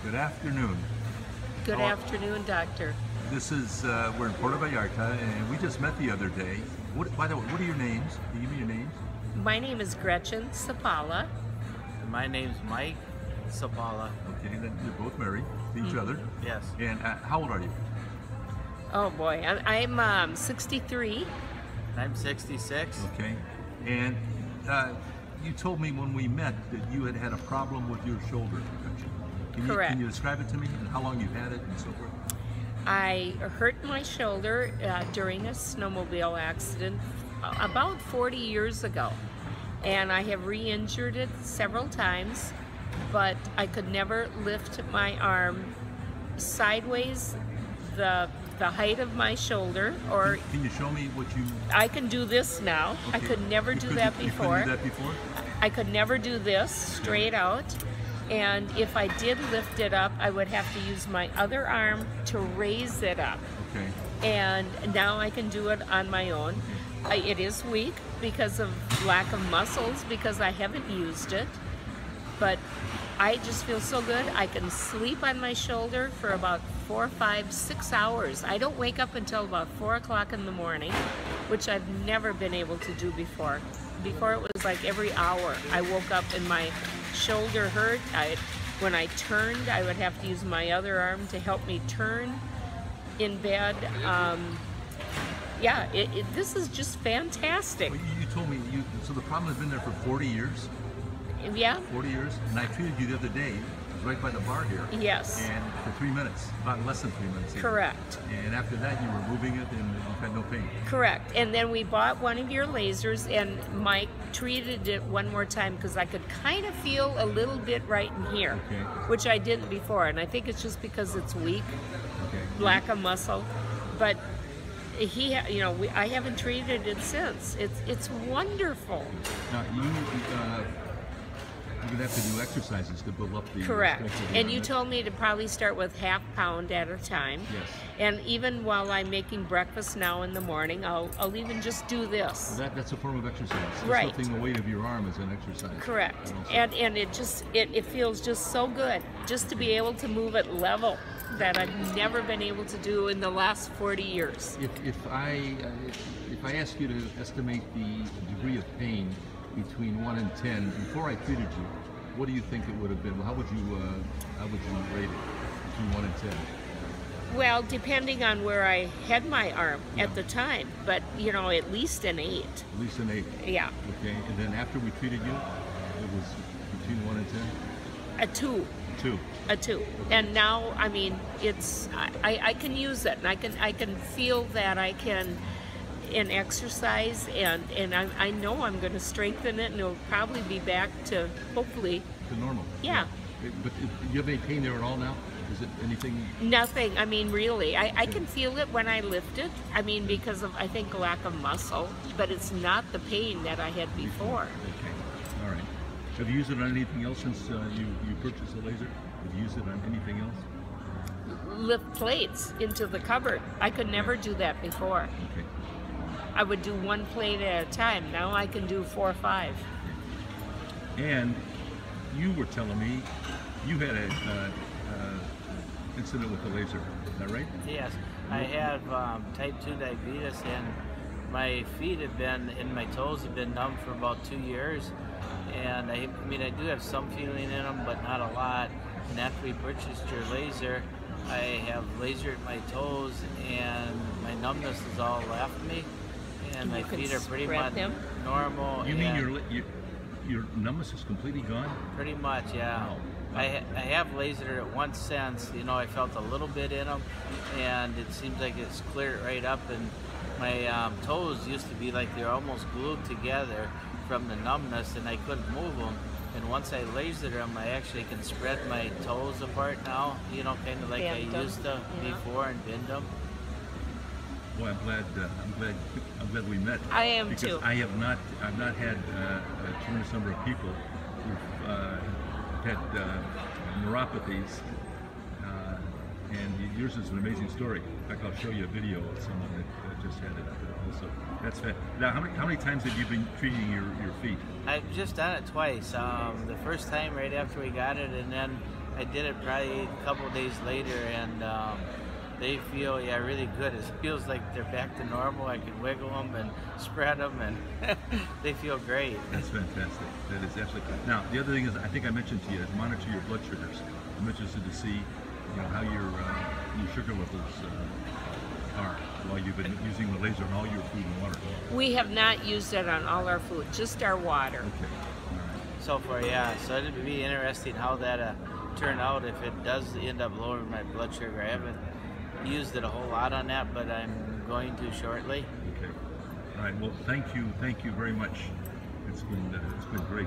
Good afternoon. Good afternoon, Doctor. This is, we're in Puerto Vallarta, and we just met the other day. By the way, what are your names? Can you give me your names? My name is Gretchen Sapala. My name's Mike Sapala. Okay, then you're both married to each other. Yes. And how old are you? Oh boy, I'm 63. I'm 66. Okay. And you told me when we met that you had had a problem with your shoulder. Correct. Can you describe it to me and how long you've had it and so forth? I hurt my shoulder during a snowmobile accident about 40 years ago. And I have re-injured it several times, but I could never lift my arm sideways the height of my shoulder, or Can you show me what you... I can do this now. Okay. I could never do that before. You couldn't do that before? I could never do this straight out. And if I did lift it up, I would have to use my other arm to raise it up. Okay. And now I can do it on my own. It is weak because of lack of muscles, because I haven't used it. But I just feel so good. I can sleep on my shoulder for about 4, 5, 6 hours. I don't wake up until about 4 o'clock in the morning, which I've never been able to do before. Before it was like every hour I woke up and my shoulder hurt. When I turned, I would have to use my other arm to help me turn in bed. Yeah, this is just fantastic. Well, you told me, so the problem has been there for 40 years? Yeah. 40 years? And I treated you the other day. It was right by the bar here. Yes. And for 3 minutes, about less than 3 minutes. Even. Correct. And after that, you were moving it and you had no pain. Correct. And then we bought one of your lasers, and Mike treated it one more time because I could kind of feel a little bit right in here, Okay. which I didn't before. And I think it's just because it's weak, Okay. lack of muscle. But I haven't treated it since. It's wonderful. Now, you're going to have to do exercises to build up the... Correct. strength of the And arm. you told me to probably start with ½ pound at a time. Yes. And even while I'm making breakfast now in the morning, I'll even just do this. Well, that's a form of exercise. Right. Lifting the weight of your arm is an exercise. Correct. And And it feels just so good just to be able to move it level that I've never been able to do in the last 40 years. If I ask you to estimate the degree of pain between 1 and 10 before I treated you, what do you think it would have been? How would you rate it between 1 and 10? Well, depending on where I had my arm at the time, but at least an 8. At least an 8. Yeah. Okay. And then after we treated you, it was between 1 and 10. A 2. 2. A 2. And now, I mean, I can use it, and I can feel that I can in exercise, and I know I'm going to strengthen it, and it'll probably be back to, hopefully, To normal. yeah. But do you have any pain there at all now? Is it anything? Nothing. I mean, really, I can feel it when I lift it. I mean, because of, I think, lack of muscle, but it's not the pain that I had before. Okay. All right. Have you used it on anything else since you purchased the laser? Have you used it on anything else? Lift plates into the cupboard. I could never do that before. Okay. I would do 1 plate at a time. Now I can do 4 or 5. And you were telling me you had an incident with the laser. Is that right? Yes. I have type 2 diabetes, and my feet have been, and my toes have been numb for about 2 years. And I do have some feeling in them, but not a lot. And after we purchased your laser, I have lasered my toes, and my numbness has all left me. And my feet are pretty much normal. You mean your numbness is completely gone? Pretty much, yeah. Wow. I have lasered it once since. I felt a little bit in them, and it seems like it's cleared right up. And my toes used to be like they're almost glued together from the numbness, and I couldn't move them. And once I lasered them, I actually can spread my toes apart now. Kind of like I used to before, and bend them. Well, I'm glad we met. I am because too. I've not had a tremendous number of people who've had neuropathies, and yours is an amazing story. In fact, I'll show you a video of someone that just had it also. That's fantastic. Now, how many times have you been treating your feet? I've just done it twice. The first time right after we got it, and then I did it probably a couple days later, and they feel really good. It feels like they're back to normal. I can wiggle them and spread them, and they feel great. That's fantastic. That is absolutely. Now, the other thing is, I think I mentioned to you, is monitor your blood sugars. I'm interested to see, how your sugar levels are while you've been using the laser on all your food and water. We have not used it on all our food, just our water. Okay. All right. So far, yeah. So it'd be interesting how that turn out if it does end up lowering my blood sugar. I haven't used it a whole lot on that, but I'm going to shortly. Okay. All right. Well, thank you very much. It's been great.